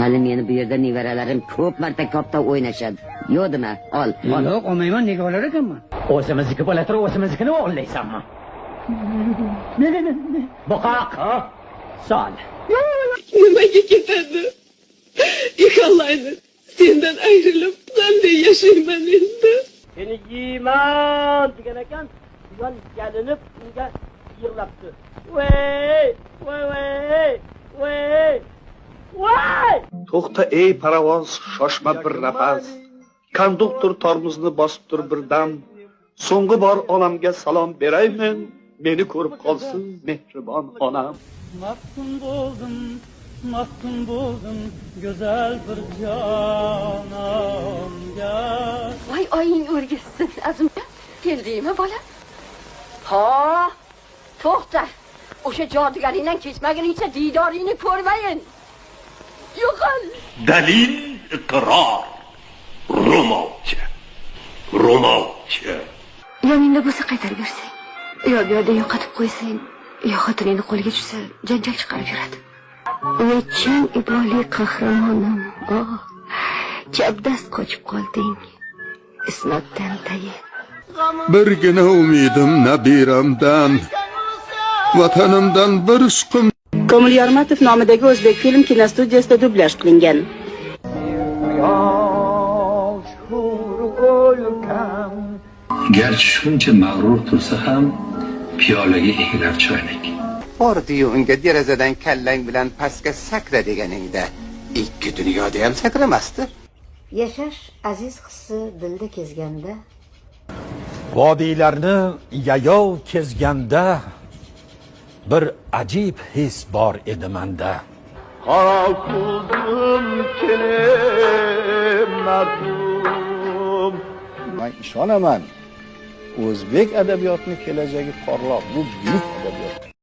hali meni bu yerda nevaralarim ko'p marta kopta o'ynashadi. Yo'qdimi? Ol. Yo'q, olmayman, nega olar ekanman? O'zimizniki bo'la turib, o'zimiznikini o'g'irlaysanmi? Ne? Boqaq. Sol. Nimaga ketadi? Yig'laydi. Sendan ayrilib qanday yashayman endi? Seni yeyman degan ekan, uyon yalinib unga yig'labdi. Voy! To'xta ey parovoz, shoshma bir nafas. Konduktor tormozni bosib tur birdam. So'nggi bor onamga salom beraymen. Meni ko'rib qolsin mehribon onam. Maftun buldum güzel bir canamga. Voy oying o'rgilsin, azim. Keldingmi bola? Ha, to'xta. O'sha jodugaringdan kechmaguningcha diydoringni ko'rmayin. Yo'qol. Dalil iqror. Ro'molcha. Yoningda bo'lsa qaytarib bersang, yo bu yerda yo'qotib qo'ysang, yo xotiningni qo'liga tushsa, janjal chiqarib yuradi. Yetchan ibolli qahramonim, chapdast qochib qolding. Isnoddan tayin. Birgina umidim nabiramdan, vatanimdan bir ishqim. Komil Yarmatov nomidagi o'zbek film kinostudiyasida dublyaj qilingan. Garchi shuncha mag'rur tursa ham piyolaga egirar choynak. Bordi-yu unga derazadan kallang bilan pastga sakra deganingda, ikki dunyoda ham sakramasdi. Yashash aziz hissi dilda kezganda, vodiylarni yayov kezganda bir ajib his bor edi menda. Qora ko'zim kelim mazlum. Men ishonaman. O'zbek adabiyotining kelajagi porloq, bu buyuk adabiyot.